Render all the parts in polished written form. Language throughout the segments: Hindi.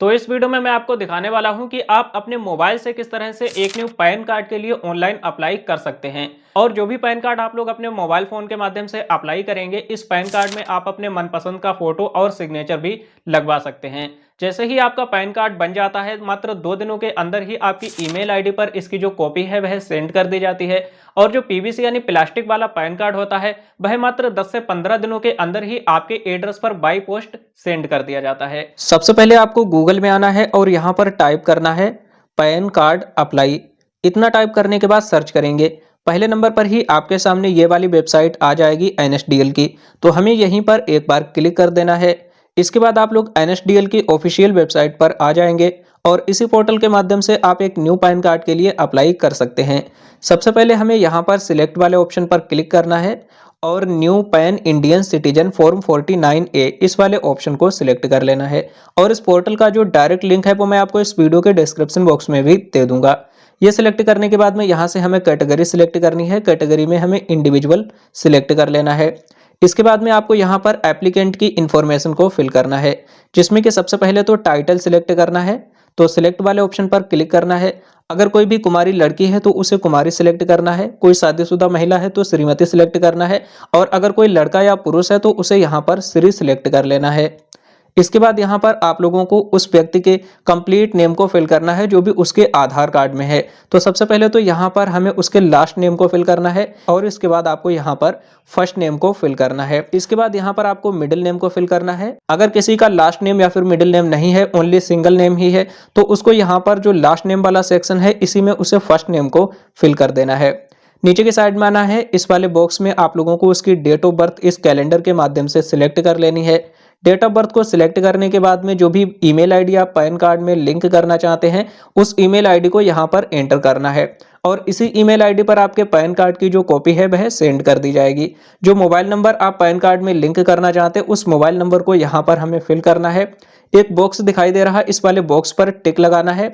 तो इस वीडियो में मैं आपको दिखाने वाला हूं कि आप अपने मोबाइल से किस तरह से एक न्यू पैन कार्ड के लिए ऑनलाइन अप्लाई कर सकते हैं। और जो भी पैन कार्ड आप लोग अपने मोबाइल फोन के माध्यम से अप्लाई करेंगे, इस पैन कार्ड में आप अपने मनपसंद का फोटो और सिग्नेचर भी लगवा सकते हैं। जैसे ही आपका पैन कार्ड बन जाता है, मात्र 2 दिनों के अंदर ही आपकी ईमेल आईडी पर इसकी जो कॉपी है वह सेंड कर दी जाती है। और जो पीवीसी यानी प्लास्टिक वाला पैन कार्ड होता है, वह मात्र 10 से 15 दिनों के अंदर ही आपके एड्रेस पर बाई पोस्ट सेंड कर दिया जाता है। सबसे पहले आपको गूगल में आना है और यहाँ पर टाइप करना है पैन कार्ड अप्लाई। इतना टाइप करने के बाद सर्च करेंगे, पहले नंबर पर ही आपके सामने ये वाली वेबसाइट आ जाएगी एनएसडीएल की। तो हमें यहीं पर एक बार क्लिक कर देना है। इसके बाद आप लोग एनएसडीएल की ऑफिशियल वेबसाइट पर आ जाएंगे और इसी पोर्टल के माध्यम से आप एक न्यू पैन कार्ड के लिए अप्लाई कर सकते हैं। सबसे पहले हमें यहाँ पर सिलेक्ट वाले ऑप्शन पर क्लिक करना है और new pan Indian citizen form 49A इस वाले ऑप्शन को सिलेक्ट कर लेना है। और इस पोर्टल का जो डायरेक्ट लिंक है वो मैं आपको इस वीडियो के डिस्क्रिप्शन बॉक्स में भी दे दूंगा। ये सिलेक्ट करने के बाद में यहाँ से हमें कैटेगरी सिलेक्ट करनी है। कैटेगरी में हमें इंडिविजुअल सिलेक्ट कर लेना है। इसके बाद में आपको यहाँ पर एप्लीकेंट की इंफॉर्मेशन को फिल करना है, जिसमें कि सबसे पहले तो टाइटल सिलेक्ट करना है। तो सिलेक्ट वाले ऑप्शन पर क्लिक करना है। अगर कोई भी कुमारी लड़की है तो उसे कुमारी सिलेक्ट करना है, कोई शादीशुदा महिला है तो श्रीमती सिलेक्ट करना है, और अगर कोई लड़का या पुरुष है तो उसे यहाँ पर श्री सिलेक्ट कर लेना है। इसके बाद यहाँ पर आप लोगों को उस व्यक्ति के कंप्लीट नेम को फिल करना है जो भी उसके आधार कार्ड में है। तो सबसे पहले तो यहाँ पर हमें उसके लास्ट नेम को फिल करना है और इसके बाद आपको यहाँ पर फर्स्ट नेम को फिल करना है। इसके बाद यहाँ पर आपको मिडिल नेम को फिल करना है। अगर किसी का लास्ट नेम या फिर मिडिल नेम नहीं है, ओनली सिंगल नेम ही है, तो उसको यहाँ पर जो लास्ट नेम वाला सेक्शन है इसी में उसे फर्स्ट नेम को फिल कर देना है। नीचे की साइड में आना है। इस वाले बॉक्स में आप लोगों को उसकी डेट ऑफ बर्थ इस कैलेंडर के माध्यम से सिलेक्ट कर लेनी है। डेट ऑफ बर्थ को सिलेक्ट करने के बाद में जो भी ईमेल आईडी आप पैन कार्ड में लिंक करना चाहते हैं उस ईमेल आईडी को यहाँ पर एंटर करना है और इसी ईमेल आईडी पर आपके पैन कार्ड की जो कॉपी है वह सेंड कर दी जाएगी। जो मोबाइल नंबर आप पैन कार्ड में लिंक करना चाहते हैं उस मोबाइल नंबर को यहाँ पर हमें फिल करना है। एक बॉक्स दिखाई दे रहा है, इस वाले बॉक्स पर टिक लगाना है।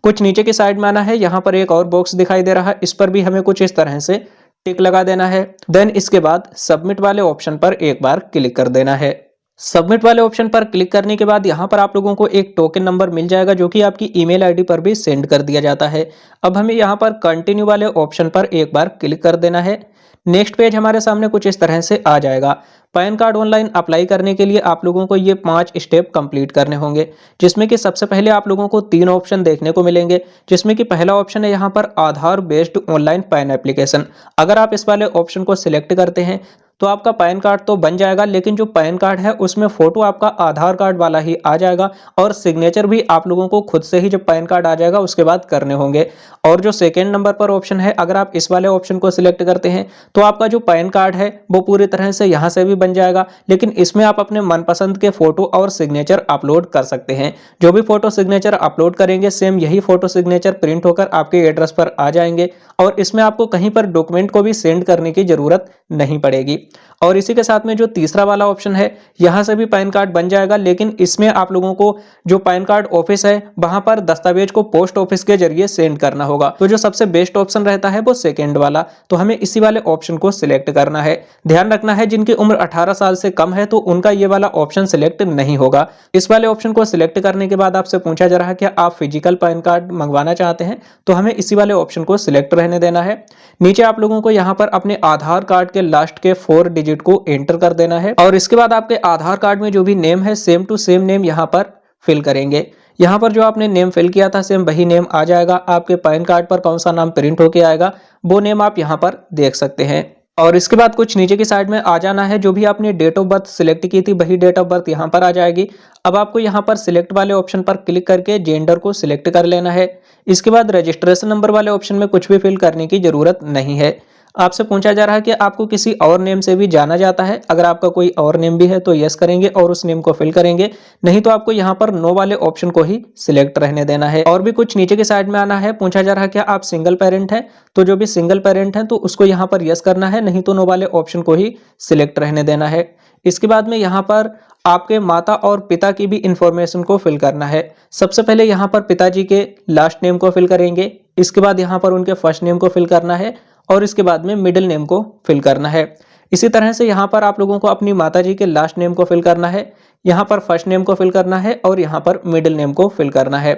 कुछ नीचे की साइड में आना है। यहाँ पर एक और बॉक्स दिखाई दे रहा है, इस पर भी हमें कुछ इस तरह से टिक लगा देना है। देन इसके बाद सबमिट वाले ऑप्शन पर एक बार क्लिक कर देना है। सबमिट वाले ऑप्शन पर क्लिक करने के बाद यहाँ पर आप लोगों को एक टोकन नंबर मिल जाएगा जो कि आपकी ईमेल आईडी पर भी सेंड कर दिया जाता है। अब हमें यहाँ पर कंटिन्यू वाले ऑप्शन पर एक बार क्लिक कर देना है। नेक्स्ट पेज हमारे सामने कुछ इस तरह से आ जाएगा। पैन कार्ड ऑनलाइन अप्लाई करने के लिए आप लोगों को ये 5 स्टेप कंप्लीट करने होंगे, जिसमें कि सबसे पहले आप लोगों को 3 ऑप्शन देखने को मिलेंगे, जिसमें कि पहला ऑप्शन है यहाँ पर आधार बेस्ड ऑनलाइन पैन एप्लीकेशन। अगर आप इस वाले ऑप्शन को सिलेक्ट करते हैं तो आपका पैन कार्ड तो बन जाएगा, लेकिन जो पैन कार्ड है उसमें फोटो आपका आधार कार्ड वाला ही आ जाएगा और सिग्नेचर भी आप लोगों को खुद से ही जब पैन कार्ड आ जाएगा उसके बाद करने होंगे। और जो सेकेंड नंबर पर ऑप्शन है, अगर आप इस वाले ऑप्शन को सिलेक्ट करते हैं तो आपका जो पैन कार्ड है वो पूरी तरह से यहाँ से भी बन जाएगा, लेकिन इसमें आप अपने मनपसंद के फोटो और सिग्नेचर अपलोड कर सकते हैं। जो भी फोटो सिग्नेचर अपलोड करेंगे सेम यही फोटो सिग्नेचर प्रिंट होकर आपके एड्रेस पर आ जाएंगे और इसमें आपको कहीं पर डॉक्यूमेंट को भी सेंड करने की जरूरत नहीं पड़ेगी। और इसी के साथ में जो तीसरा वाला ऑप्शन है, यहां से भी पैन कार्ड बन जाएगा, लेकिन इसमें आप लोगों को जो पैन कार्ड ऑफिस है वहां पर दस्तावेज को पोस्ट ऑफिस के जरिए सेंड करना होगा। तो जो सबसे बेस्ट ऑप्शन रहता है वो सेकंड वाला, तो हमें इसी वाले ऑप्शन को सिलेक्ट करना है। ध्यान रखना है जिनकी उम्र 18 साल से कम है तो उनका ये वाला ऑप्शन सिलेक्ट नहीं होगा। इस वाले ऑप्शन को सिलेक्ट करने के बाद आपसे पूछा जा रहा है क्या आप फिजिकल पैन कार्ड मंगवाना चाहते हैं, तो हमें इसी वाले ऑप्शन को सिलेक्ट रहने देना है। नीचे आप लोगों को यहाँ पर अपने आधार कार्ड के लास्ट के 4 डिजिट को एंटर कर देना है और इसके बाद आपके आधार कार्ड में जो भी नेम है सेम टू सेम नेम यहाँ पर फिल करेंगे। यहाँ पर जो आपने नेम फिल किया था सेम वही नेम आ जाएगा। आपके पैन कार्ड पर कौन सा नाम प्रिंट होके आएगा वो नेम आप यहाँ पर देख सकते हैं। और इसके बाद कुछ नीचे की साइड में आ जाना है। जो भी आपने डेट ऑफ बर्थ सिलेक्ट की थी वही डेट ऑफ बर्थ यहाँ पर आ जाएगी। अब आपको यहाँ पर सिलेक्ट वाले ऑप्शन पर क्लिक करके जेंडर को सिलेक्ट कर लेना है। इसके बाद रजिस्ट्रेशन नंबर वाले ऑप्शन में कुछ भी फिल करने की जरूरत नहीं है। आपसे पूछा जा रहा है कि आपको किसी और नेम से भी जाना जाता है। अगर आपका कोई और नेम भी है तो यस करेंगे और उस नेम को फिल करेंगे, नहीं तो आपको यहाँ पर नो वाले ऑप्शन को ही सिलेक्ट रहने देना है। और भी कुछ नीचे के साइड में आना है। पूछा जा रहा है क्या आप सिंगल पेरेंट है, तो जो भी सिंगल पेरेंट है तो उसको यहाँ पर यस करना है, नहीं तो नो वाले ऑप्शन को ही सिलेक्ट रहने देना है। इसके बाद में यहाँ पर आपके माता और पिता की भी इंफॉर्मेशन को फिल करना है। सबसे पहले यहाँ पर पिताजी के लास्ट नेम को फिल करेंगे, इसके बाद यहाँ पर उनके फर्स्ट नेम को फिल करना है और इसके बाद में मिडिल नेम को फिल करना है। इसी तरह से यहाँ पर आप लोगों को अपनी माताजी के लास्ट नेम को फिल करना है, यहाँ पर फर्स्ट नेम को फिल करना है और यहाँ पर मिडिल नेम को फिल करना है।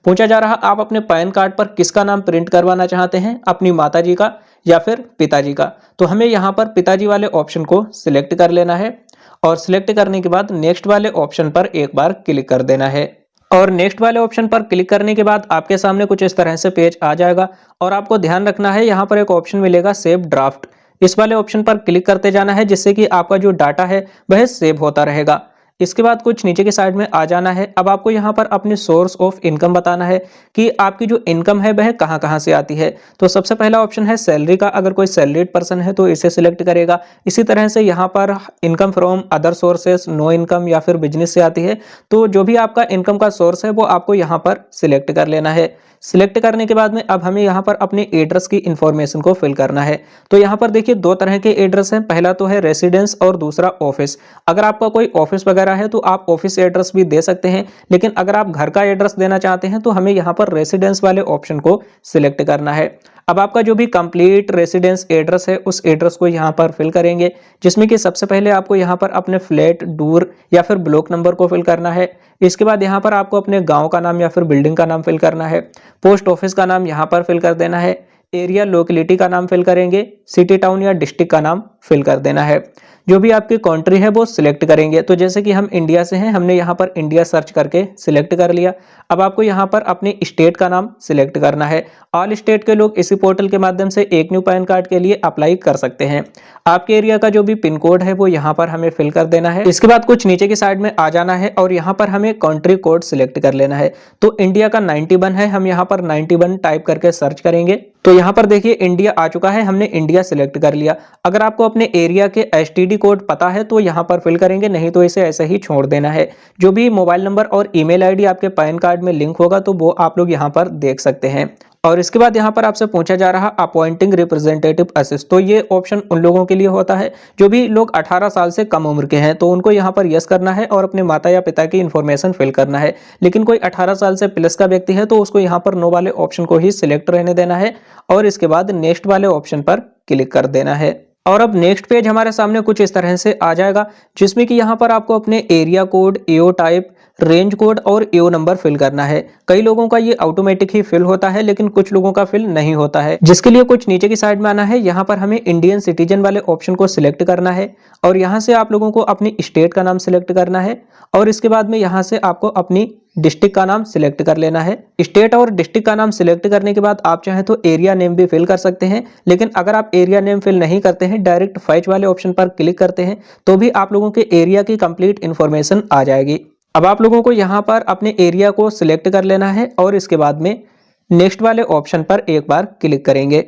पूछा जा रहा आप अपने पैन कार्ड पर किसका नाम प्रिंट करवाना चाहते हैं, अपनी माताजी का या फिर पिताजी का। तो हमें यहाँ पर पिताजी वाले ऑप्शन को सिलेक्ट कर लेना है और सिलेक्ट करने के बाद नेक्स्ट वाले ऑप्शन पर एक बार क्लिक कर देना है। और नेक्स्ट वाले ऑप्शन पर क्लिक करने के बाद आपके सामने कुछ इस तरह से पेज आ जाएगा और आपको ध्यान रखना है यहाँ पर एक ऑप्शन मिलेगा सेव ड्राफ्ट। इस वाले ऑप्शन पर क्लिक करते जाना है जिससे कि आपका जो डाटा है वह सेव होता रहेगा। इसके बाद कुछ नीचे की साइड में आ जाना है। अब आपको यहाँ पर अपनी सोर्स ऑफ इनकम बताना है कि आपकी जो इनकम है वह कहाँ कहाँ से आती है। तो सबसे पहला ऑप्शन है सैलरी का, अगर कोई सैलरीड पर्सन है तो इसे सिलेक्ट करेगा। इसी तरह से यहाँ पर income from other sources, no income या फिर बिजनेस से आती है। तो जो भी आपका इनकम का सोर्स है वो आपको यहाँ पर सिलेक्ट कर लेना है। सिलेक्ट करने के बाद में अब हमें यहाँ पर अपने एड्रेस की इंफॉर्मेशन को फिल करना है। तो यहाँ पर देखिए दो तरह के एड्रेस हैं, पहला तो है रेसिडेंस और दूसरा ऑफिस। अगर आपका कोई ऑफिस वगैरह है तो आप ऑफिस एड्रेस भी दे सकते हैं, लेकिन अगर आप घर का एड्रेस देना चाहते हैं तो हमें यहाँ पर रेसिडेंस वाले ऑप्शन को सिलेक्ट करना है। अब आपका जो भी कंप्लीट रेसिडेंस एड्रेस है उस एड्रेस को यहाँ पर फिल करेंगे, जिसमें कि सबसे पहले आपको यहाँ पर अपने फ्लैट, डोर या फिर ब्लॉक नंबर को फिल करना है। इसके बाद यहाँ पर आपको अपने गांव का नाम या फिर बिल्डिंग का नाम फिल करना है। पोस्ट ऑफिस का नाम यहाँ पर फिल कर देना है। एरिया लोकेलिटी का नाम फिल करेंगे। सिटी, टाउन या डिस्ट्रिक्ट का नाम फिल कर देना है। जो भी आपकी कंट्री है वो सिलेक्ट करेंगे। तो जैसे कि हम इंडिया से हैं, हमने यहाँ पर इंडिया सर्च करके सिलेक्ट कर लिया। अब आपको यहाँ पर अपनी स्टेट का नाम सिलेक्ट करना है। ऑल स्टेट के लोग इसी पोर्टल के माध्यम से एक न्यू पैन कार्ड के लिए अप्लाई कर सकते हैं। आपके एरिया का जो भी पिन कोड है वो यहाँ पर हमें फिल कर देना है। इसके बाद कुछ नीचे की साइड में आ जाना है और यहाँ पर हमें कंट्री कोड सिलेक्ट कर लेना है। तो इंडिया का 91 है, हम यहाँ पर 91 टाइप करके सर्च करेंगे। तो यहाँ पर देखिए इंडिया आ चुका है, हमने इंडिया सिलेक्ट कर लिया। अगर आपको अपने एरिया के एसटीडी कोड पता है तो यहाँ पर फिल करेंगे, नहीं तो इसे ऐसे ही छोड़ देना है। जो भी मोबाइल नंबर और ईमेल आईडी आपके पैन कार्ड में लिंक होगा तो वो आप लोग यहाँ पर देख सकते हैं। और इसके बाद यहाँ पर आपसे पूछा जा रहा अपॉइंटिंग रिप्रेजेंटेटिव असिस्ट। तो ये ऑप्शन उन लोगों के लिए होता है जो भी लोग 18 साल से कम उम्र के हैं, तो उनको यहाँ पर यस करना है और अपने माता या पिता की इन्फॉर्मेशन फिल करना है। लेकिन कोई 18 साल से प्लस का व्यक्ति है तो उसको यहाँ पर नो वाले ऑप्शन को ही सिलेक्ट रहने देना है और इसके बाद नेक्स्ट वाले ऑप्शन पर क्लिक कर देना है। और अब नेक्स्ट पेज हमारे सामने कुछ इस तरह से आ जाएगा, जिसमें कि यहाँ पर आपको अपने एरिया कोड, एओ टाइप, रेंज कोड और एओ नंबर फिल करना है। कई लोगों का ये ऑटोमेटिक ही फिल होता है, लेकिन कुछ लोगों का फिल नहीं होता है, जिसके लिए कुछ नीचे की साइड में आना है। यहाँ पर हमें इंडियन सिटीजन वाले ऑप्शन को सिलेक्ट करना है और यहाँ से आप लोगों को अपनी स्टेट का नाम सिलेक्ट करना है और इसके बाद में यहाँ से आपको अपनी डिस्ट्रिक्ट का नाम सिलेक्ट कर लेना है। स्टेट और डिस्ट्रिक्ट का नाम सिलेक्ट करने के बाद आप चाहें तो एरिया नेम भी फिल कर सकते हैं, लेकिन अगर आप एरिया नेम फिल नहीं करते हैं, डायरेक्ट फैच वाले ऑप्शन पर क्लिक करते हैं, तो भी आप लोगों के एरिया की कंप्लीट इन्फॉर्मेशन आ जाएगी। अब आप लोगों को यहाँ पर अपने एरिया को सिलेक्ट कर लेना है और इसके बाद में नेक्स्ट वाले ऑप्शन पर एक बार क्लिक करेंगे।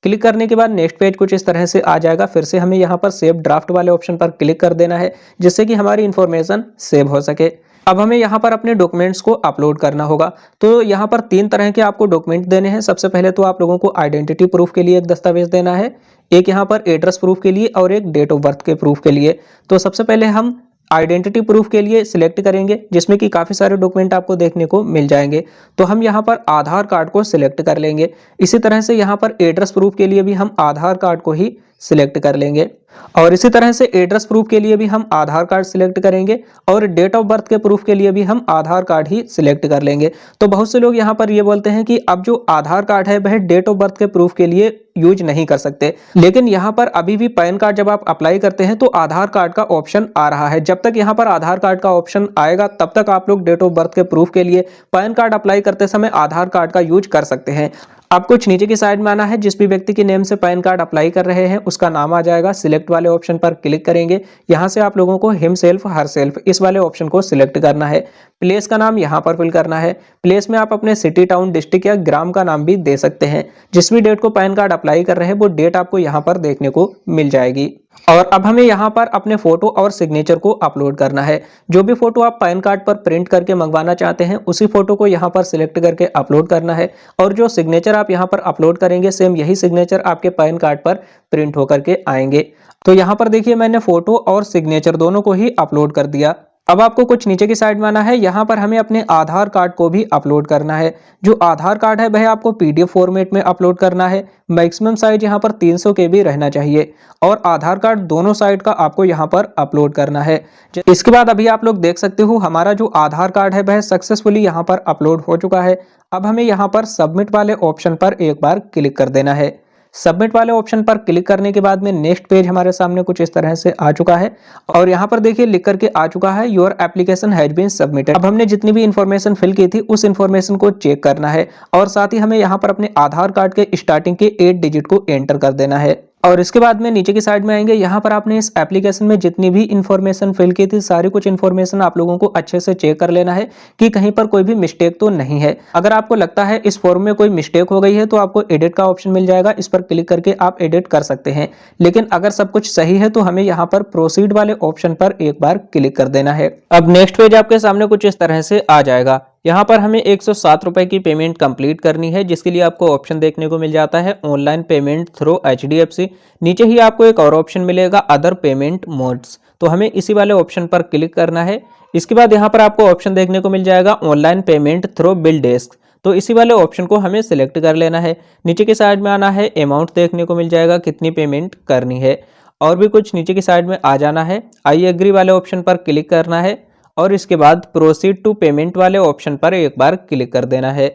क्लिक करने के बाद नेक्स्ट पेज कुछ इस तरह से आ जाएगा। फिर से हमें यहाँ पर सेव ड्राफ्ट वाले ऑप्शन पर क्लिक कर देना है, जिससे कि हमारी इन्फॉर्मेशन सेव हो सके। अब हमें यहाँ पर अपने डॉक्यूमेंट्स को अपलोड करना होगा। तो यहाँ पर 3 तरह के आपको डॉक्यूमेंट देने हैं। सबसे पहले तो आप लोगों को आइडेंटिटी प्रूफ के लिए एक दस्तावेज देना है, एक यहाँ पर एड्रेस प्रूफ के लिए और एक डेट ऑफ बर्थ के प्रूफ के लिए। तो सबसे पहले हम आइडेंटिटी प्रूफ के लिए सिलेक्ट करेंगे, जिसमें कि काफ़ी सारे डॉक्यूमेंट आपको देखने को मिल जाएंगे। तो हम यहाँ पर आधार कार्ड को सिलेक्ट कर लेंगे। इसी तरह से यहाँ पर एड्रेस प्रूफ के लिए भी हम आधार कार्ड को ही सिलेक्ट कर लेंगे और इसी तरह से एड्रेस प्रूफ के लिए भी हम आधार कार्ड सिलेक्ट करेंगे और डेट ऑफ बर्थ के प्रूफ के लिए भी हम आधार कार्ड ही सिलेक्ट कर लेंगे। तो बहुत से लोग यहाँ पर ये बोलते हैं कि अब जो आधार कार्ड है वह डेट ऑफ बर्थ के प्रूफ के लिए यूज नहीं कर सकते, लेकिन यहाँ पर अभी भी पैन कार्ड जब आप अप्लाई करते हैं तो आधार कार्ड का ऑप्शन आ रहा है। जब तक यहाँ पर आधार कार्ड का ऑप्शन आएगा तब तक आप लोग डेट ऑफ बर्थ के प्रूफ के लिए पैन कार्ड अप्लाई करते समय आधार कार्ड का यूज कर सकते हैं। अब कुछ नीचे की साइड में आना है, जिस भी व्यक्ति के नेम से पैन कार्ड अप्लाई कर रहे हैं उसका नाम आ जाएगा। सिलेक्ट वाले ऑप्शन पर क्लिक करेंगे। यहाँ से आप लोगों को हिमसेल्फ, हरसेल्फ इस वाले ऑप्शन को सिलेक्ट करना है। प्लेस का नाम यहाँ पर फिल करना है। प्लेस में आप अपने सिटी, टाउन, डिस्ट्रिक्ट या ग्राम का नाम भी दे सकते हैं। जिस भी डेट को पैन कार्ड अप्लाई कर रहे हैं वो डेट आपको यहाँ पर देखने को मिल जाएगी। और अब हमें यहाँ पर अपने फोटो और सिग्नेचर को अपलोड करना है। जो भी फोटो आप पैन कार्ड पर प्रिंट करके मंगवाना चाहते हैं उसी फोटो को यहाँ पर सिलेक्ट करके अपलोड करना है और जो सिग्नेचर आप यहाँ पर अपलोड करेंगे सेम यही सिग्नेचर आपके पैन कार्ड पर प्रिंट होकर के आएंगे। तो यहाँ पर देखिए मैंने फोटो और सिग्नेचर दोनों को ही अपलोड कर दिया। अब आपको कुछ नीचे की साइड में आना है। यहाँ पर हमें अपने आधार कार्ड को भी अपलोड करना है। जो आधार कार्ड है वह आपको पीडीएफ फॉर्मेट में अपलोड करना है। मैक्सिमम साइज यहाँ पर 300 KB रहना चाहिए और आधार कार्ड दोनों साइड का आपको यहाँ पर अपलोड करना है। इसके बाद अभी आप लोग देख सकते हो हमारा जो आधार कार्ड है वह सक्सेसफुली यहाँ पर अपलोड हो चुका है। अब हमें यहाँ पर सबमिट वाले ऑप्शन पर एक बार क्लिक कर देना है। सबमिट वाले ऑप्शन पर क्लिक करने के बाद में नेक्स्ट पेज हमारे सामने कुछ इस तरह से आ चुका है और यहाँ पर देखिए लिख करके आ चुका है your application has been submitted. अब हमने जितनी भी इंफॉर्मेशन फिल की थी उस इंफॉर्मेशन को चेक करना है और साथ ही हमें यहाँ पर अपने आधार कार्ड के स्टार्टिंग के 8 डिजिट को एंटर कर देना है। और इसके बाद में नीचे की साइड में आएंगे। यहाँ पर आपने इस एप्लीकेशन में जितनी भी इंफॉर्मेशन फिल की थी सारी कुछ इंफॉर्मेशन आप लोगों को अच्छे से चेक कर लेना है कि कहीं पर कोई भी मिस्टेक तो नहीं है। अगर आपको लगता है इस फॉर्म में कोई मिस्टेक हो गई है तो आपको एडिट का ऑप्शन मिल जाएगा, इस पर क्लिक करके आप एडिट कर सकते हैं। लेकिन अगर सब कुछ सही है तो हमें यहाँ पर प्रोसीड वाले ऑप्शन पर एक बार क्लिक कर देना है। अब नेक्स्ट पेज आपके सामने कुछ इस तरह से आ जाएगा। यहाँ पर हमें 107 रुपए की पेमेंट कंप्लीट करनी है, जिसके लिए आपको ऑप्शन देखने को मिल जाता है ऑनलाइन पेमेंट थ्रू HDFC। नीचे ही आपको एक और ऑप्शन मिलेगा अदर पेमेंट मोड्स, तो हमें इसी वाले ऑप्शन पर क्लिक करना है। इसके बाद यहाँ पर आपको ऑप्शन देखने को मिल जाएगा online payment through bill desk, तो इसी वाले ऑप्शन को हमें सिलेक्ट कर लेना है। नीचे की साइड में आना है, अमाउंट देखने को मिल जाएगा कितनी पेमेंट करनी है और भी कुछ नीचे की साइड में आ जाना है। आई एग्री वाले ऑप्शन पर क्लिक करना है और इसके बाद प्रोसीड टू पेमेंट वाले ऑप्शन पर एक बार क्लिक कर देना है।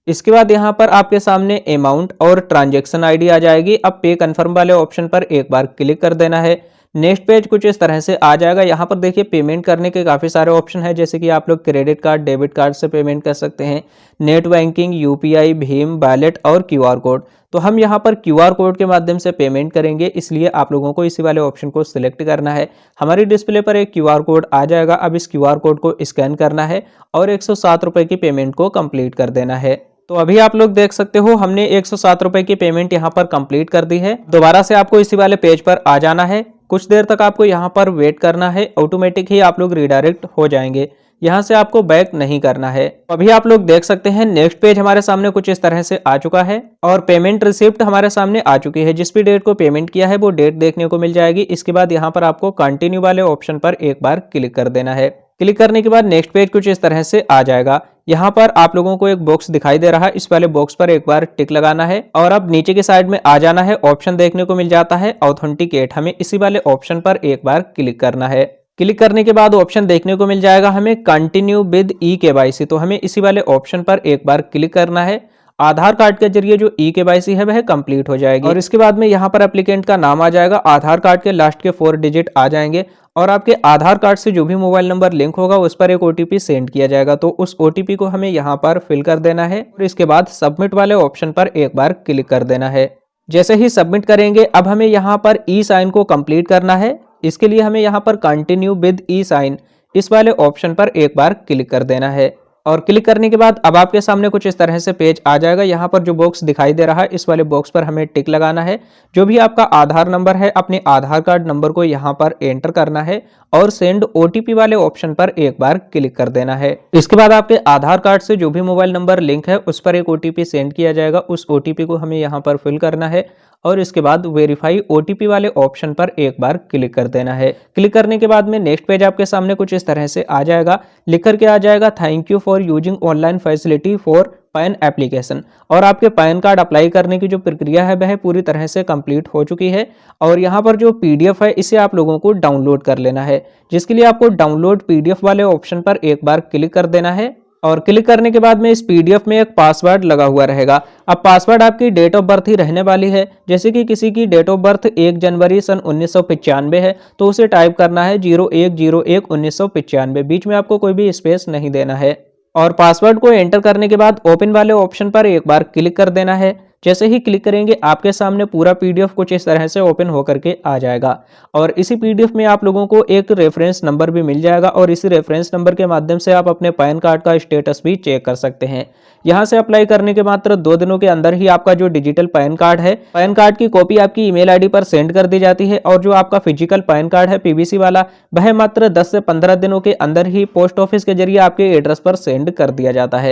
इसके बाद यहाँ पर आपके सामने अमाउंट और ट्रांजैक्शन आईडी आ जाएगी। अब पे कन्फर्म वाले ऑप्शन पर एक बार क्लिक कर देना है। नेक्स्ट पेज कुछ इस तरह से आ जाएगा। यहाँ पर देखिए पेमेंट करने के काफ़ी सारे ऑप्शन है, जैसे कि आप लोग क्रेडिट कार्ड, डेबिट कार्ड से पेमेंट कर सकते हैं, net banking, UPI, Bhim, wallet और QR कोड। तो हम यहाँ पर QR कोड के माध्यम से पेमेंट करेंगे, इसलिए आप लोगों को इसी वाले ऑप्शन को सिलेक्ट करना है। हमारी डिस्प्ले पर एक QR कोड आ जाएगा। अब इस QR कोड को स्कैन करना है और 107 रुपए की पेमेंट को कंप्लीट कर देना है। तो अभी आप लोग देख सकते हो हमने 107 रुपए की पेमेंट यहाँ पर कंप्लीट कर दी है। दोबारा से आपको इसी वाले पेज पर आ जाना है। कुछ देर तक आपको यहाँ पर वेट करना है, ऑटोमेटिक ही आप लोग रिडायरेक्ट हो जाएंगे। यहाँ से आपको बैक नहीं करना है। अभी आप लोग देख सकते हैं नेक्स्ट पेज हमारे सामने कुछ इस तरह से आ चुका है और पेमेंट रिसिप्ट हमारे सामने आ चुकी है। जिस भी डेट को पेमेंट किया है वो डेट देखने को मिल जाएगी। इसके बाद यहाँ पर आपको कंटिन्यू वाले ऑप्शन पर एक बार क्लिक कर देना है। क्लिक करने के बाद नेक्स्ट पेज कुछ इस तरह से आ जाएगा। यहाँ पर आप लोगों को एक बॉक्स दिखाई दे रहा है, इस वाले बॉक्स पर एक बार टिक लगाना है और अब नीचे की साइड में आ जाना है। ऑप्शन देखने को मिल जाता है ऑथेंटिकेट, हमें इसी वाले ऑप्शन पर एक बार क्लिक करना है। क्लिक करने के बाद ऑप्शन देखने को मिल जाएगा हमें कंटिन्यू विद eKYC, तो हमें इसी वाले ऑप्शन पर एक बार क्लिक करना है। आधार कार्ड के जरिए जो eKYC है वह कंप्लीट हो जाएगी और इसके बाद में यहाँ पर एप्लीकेंट का नाम आ जाएगा, आधार कार्ड के लास्ट के 4 डिजिट आ जाएंगे और आपके आधार कार्ड से जो भी मोबाइल नंबर लिंक होगा उस पर एक OTP सेंड किया जाएगा। तो उस OTP को हमें यहाँ पर फिल कर देना है और इसके बाद सबमिट वाले ऑप्शन पर एक बार क्लिक कर देना है। जैसे ही सबमिट करेंगे अब हमें यहाँ पर ई-साइन को कंप्लीट करना है। इसके लिए हमें यहाँ पर कंटिन्यू विद ई-साइन इस वाले ऑप्शन पर एक बार क्लिक कर देना है और क्लिक करने के बाद अब आपके सामने कुछ इस तरह से पेज आ जाएगा। यहाँ पर जो बॉक्स दिखाई दे रहा है इस वाले बॉक्स पर हमें टिक लगाना है। जो भी आपका आधार नंबर है अपने आधार कार्ड नंबर को यहाँ पर एंटर करना है और सेंड OTP वाले ऑप्शन पर एक बार क्लिक कर देना है। इसके बाद आपके आधार कार्ड से जो भी मोबाइल नंबर लिंक है उस पर एक OTP सेंड किया जाएगा, उस OTP को हमें यहाँ पर फिल करना है और इसके बाद वेरीफाई OTP वाले ऑप्शन पर एक बार क्लिक कर देना है। क्लिक करने के बाद में नेक्स्ट पेज आपके सामने कुछ इस तरह से आ जाएगा। लिख करके आ जाएगा thank you for using online facility for pan application और आपके पैन कार्ड अप्लाई करने की जो प्रक्रिया है वह पूरी तरह से कंप्लीट हो चुकी है और यहाँ पर जो PDF है इसे आप लोगों को डाउनलोड कर लेना है, जिसके लिए आपको डाउनलोड PDF वाले ऑप्शन पर एक बार क्लिक कर देना है और क्लिक करने के बाद में इस PDF में एक पासवर्ड लगा हुआ रहेगा। अब पासवर्ड आपकी डेट ऑफ बर्थ ही रहने वाली है, जैसे कि किसी की डेट ऑफ बर्थ 1 जनवरी सन 1995 है तो उसे टाइप करना है 01/01/1995, बीच में आपको कोई भी स्पेस नहीं देना है और पासवर्ड को एंटर करने के बाद ओपन वाले ऑप्शन पर एक बार क्लिक कर देना है। जैसे ही क्लिक करेंगे आपके सामने पूरा PDF कुछ इस तरह से ओपन होकर के आ जाएगा और इसी PDF में आप लोगों को एक रेफरेंस नंबर भी मिल जाएगा और इसी रेफरेंस नंबर के माध्यम से आप अपने पैन कार्ड का स्टेटस भी चेक कर सकते हैं। यहाँ से अप्लाई करने के मात्र 2 दिनों के अंदर ही आपका जो डिजिटल पैन कार्ड है, पैन कार्ड की कॉपी आपकी ईमेल ID पर सेंड कर दी जाती है और जो आपका फिजिकल पैन कार्ड है PVC वाला वह मात्र 10 से 15 दिनों के अंदर ही पोस्ट ऑफिस के जरिए आपके एड्रेस पर सेंड कर दिया जाता है।